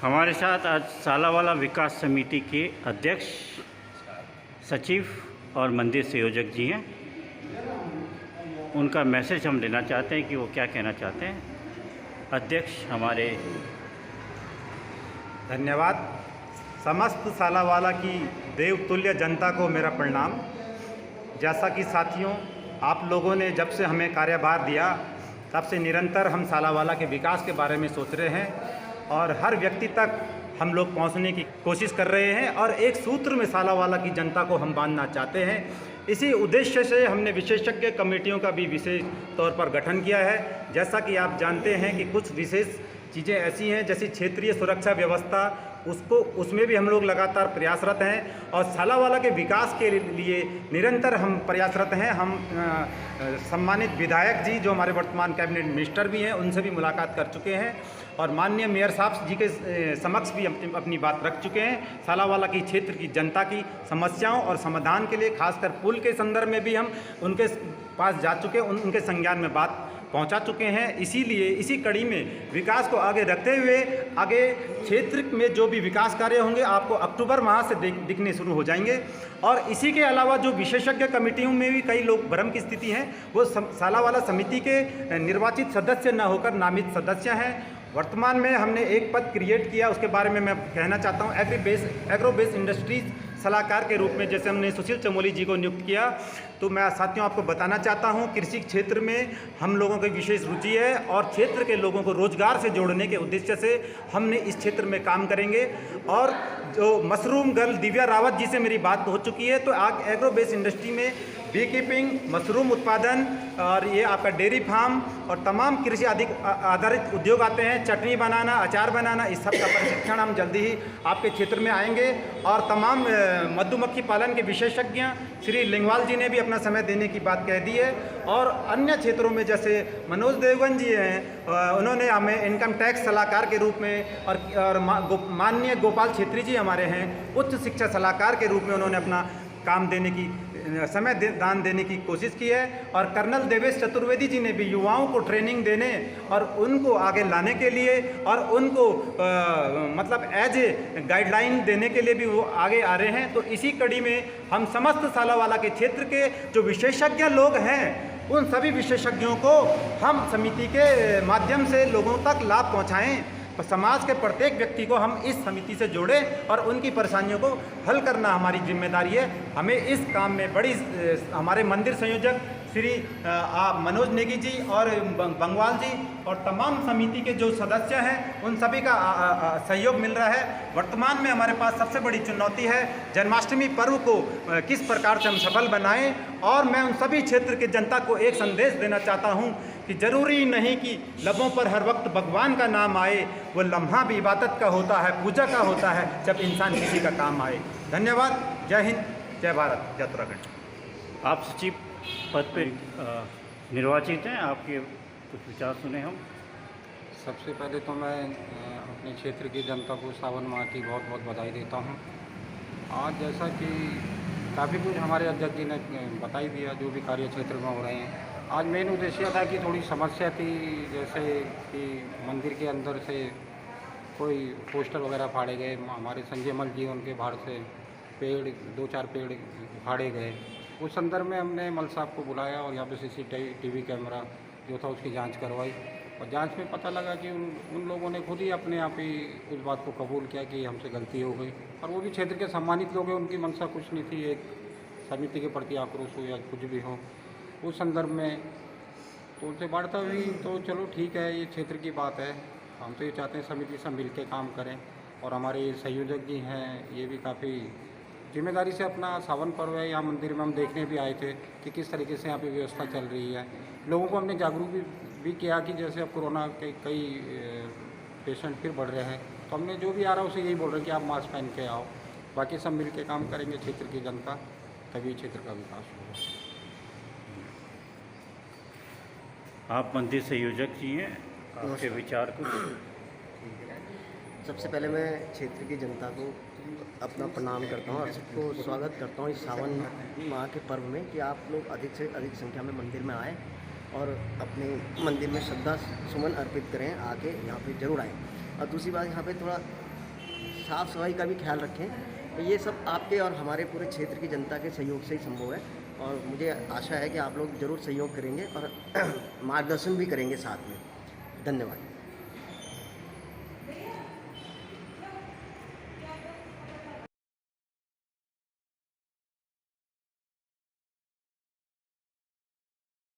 हमारे साथ आज सालावाला विकास समिति के अध्यक्ष, सचिव और मंदिर संयोजक जी हैं। उनका मैसेज हम लेना चाहते हैं कि वो क्या कहना चाहते हैं। अध्यक्ष हमारे। धन्यवाद। समस्त सालावाला की देवतुल्य जनता को मेरा प्रणाम। जैसा कि साथियों, आप लोगों ने जब से हमें कार्यभार दिया तब से निरंतर हम सालावाला के विकास के बारे में सोच रहे हैं और हर व्यक्ति तक हम लोग पहुंचने की कोशिश कर रहे हैं और एक सूत्र में सालावाला की जनता को हम बांधना चाहते हैं। इसी उद्देश्य से हमने विशेषज्ञ कमेटियों का भी विशेष तौर पर गठन किया है। जैसा कि आप जानते हैं कि कुछ विशेष चीज़ें ऐसी हैं जैसे क्षेत्रीय सुरक्षा व्यवस्था, उसमें भी हम लोग लगातार प्रयासरत हैं और सालावाला के विकास के लिए निरंतर हम प्रयासरत हैं। हम सम्मानित विधायक जी जो हमारे वर्तमान कैबिनेट मिनिस्टर भी हैं उनसे भी मुलाकात कर चुके हैं और माननीय मेयर साहब जी के समक्ष भी अपनी बात रख चुके हैं। सालावाला की क्षेत्र की जनता की समस्याओं और समाधान के लिए खासकर पुल के संदर्भ में भी हम उनके पास जा चुके हैं, उनके संज्ञान में बात पहुंचा चुके हैं। इसीलिए इसी कड़ी में विकास को आगे रखते हुए आगे क्षेत्र में जो भी विकास कार्य होंगे आपको अक्टूबर माह से दिखने शुरू हो जाएंगे। और इसी के अलावा जो विशेषज्ञ कमेटियों में भी कई लोग भ्रम की स्थिति है, वो सालावाला समिति के निर्वाचित सदस्य न होकर नामित सदस्य हैं। वर्तमान में हमने एक पद क्रिएट किया, उसके बारे में मैं कहना चाहता हूँ। एग्रो बेस इंडस्ट्रीज सलाहकार के रूप में जैसे हमने सुशील चमोली जी को नियुक्त किया, तो मैं साथियों आपको बताना चाहता हूं कृषि क्षेत्र में हम लोगों की विशेष रुचि है और क्षेत्र के लोगों को रोजगार से जोड़ने के उद्देश्य से हमने इस क्षेत्र में काम करेंगे। और जो मशरूम गर्ल दिव्या रावत जी से मेरी बात हो चुकी है, तो आग एग्रो बेस इंडस्ट्री में बी कीपिंग, मशरूम उत्पादन और ये आपका डेयरी फार्म और तमाम कृषि आधारित उद्योग आते हैं। चटनी बनाना, अचार बनाना, इस सब का प्रशिक्षण हम जल्दी ही आपके क्षेत्र में आएंगे। और तमाम मधुमक्खी पालन के विशेषज्ञ श्री लिंगवाल जी ने भी अपना समय देने की बात कह दी है। और अन्य क्षेत्रों में जैसे मनोज देवगन जी हैं, उन्होंने हमें इनकम टैक्स सलाहकार के रूप में और माननीय गोपाल छेत्री जी हमारे हैं उच्च शिक्षा सलाहकार के रूप में उन्होंने अपना काम देने की दान देने की कोशिश की है। और कर्नल देवेश चतुर्वेदी जी ने भी युवाओं को ट्रेनिंग देने और उनको आगे लाने के लिए और उनको मतलब एज ए गाइडलाइन देने के लिए भी वो आगे आ रहे हैं। तो इसी कड़ी में हम समस्त सालावाला के क्षेत्र के जो विशेषज्ञ लोग हैं उन सभी विशेषज्ञों को हम समिति के माध्यम से लोगों तक लाभ पहुँचाएँ। समाज के प्रत्येक व्यक्ति को हम इस समिति से जोड़ें और उनकी परेशानियों को हल करना हमारी जिम्मेदारी है। हमें इस काम में बड़ी हमारे मंदिर संयोजक श्री मनोज नेगी जी और बंगवाल जी और तमाम समिति के जो सदस्य हैं उन सभी का सहयोग मिल रहा है। वर्तमान में हमारे पास सबसे बड़ी चुनौती है जन्माष्टमी पर्व को किस प्रकार से हम सफल बनाएं। और मैं उन सभी क्षेत्र के जनता को एक संदेश देना चाहता हूं कि जरूरी नहीं कि लबों पर हर वक्त भगवान का नाम आए, वो लम्हा भी इबादत का होता है, पूजा का होता है जब इंसान किसी का काम आए। धन्यवाद। जय हिंद, जय भारत, जय उत्तराखंड। आप सचिव पद पे निर्वाचित हैं, आपके कुछ विचार सुने हम। सबसे पहले तो मैं अपने क्षेत्र की जनता को सावन माह की बहुत बहुत बधाई देता हूं। आज जैसा कि काफ़ी कुछ हमारे अध्यक्ष जी ने बता ही दिया जो भी कार्य क्षेत्र में हो रहे हैं। आज मेन उद्देश्य था कि थोड़ी समस्या थी, जैसे कि मंदिर के अंदर से कोई पोस्टर वगैरह फाड़े गए। हमारे संजय मल जी उनके बाहर से पेड़ 2-4 पेड़ फाड़े गए। उस संदर्भ में हमने मल साहब को बुलाया और यहाँ पे CCTV कैमरा जो था उसकी जांच करवाई और जांच में पता लगा कि उन लोगों ने खुद ही अपने आप ही उस बात को कबूल किया कि हमसे गलती हो गई। और वो भी क्षेत्र के सम्मानित लोग हैं, उनकी मंशा कुछ नहीं थी, एक समिति के प्रति आक्रोश हो या कुछ भी हो। उस संदर्भ में तो उनसे वार्ता हुई तो चलो ठीक है, ये क्षेत्र की बात है। हम तो ये चाहते हैं समिति से मिल के काम करें। और हमारे संयोजक जी हैं, ये भी काफ़ी जिम्मेदारी से अपना सावन पर्व है यहाँ मंदिर में हम देखने भी आए थे कि किस तरीके से यहाँ पे व्यवस्था चल रही है। लोगों को हमने जागरूक भी किया कि जैसे अब कोरोना के कई पेशेंट फिर बढ़ रहे हैं, तो हमने जो भी आ रहा है उसे यही बोल रहे हैं कि आप मास्क पहन के आओ। बाकी सब मिल के काम करेंगे क्षेत्र की जनता, तभी क्षेत्र का विकास होगा। आप मंदिर संयोजक जी हैं, आपके विचार कुछ। सबसे पहले मैं क्षेत्र की जनता को अपना प्रणाम करता हूँ और सबको स्वागत करता हूँ इस सावन माह के पर्व में कि आप लोग अधिक से अधिक संख्या में मंदिर में आएँ और अपने मंदिर में श्रद्धा सुमन अर्पित करें, आके यहाँ पे जरूर आएँ। और दूसरी बात, यहाँ पे थोड़ा साफ़ सफाई का भी ख्याल रखें। तो ये सब आपके और हमारे पूरे क्षेत्र की जनता के सहयोग से ही संभव है और मुझे आशा है कि आप लोग ज़रूर सहयोग करेंगे और मार्गदर्शन भी करेंगे साथ में। धन्यवाद।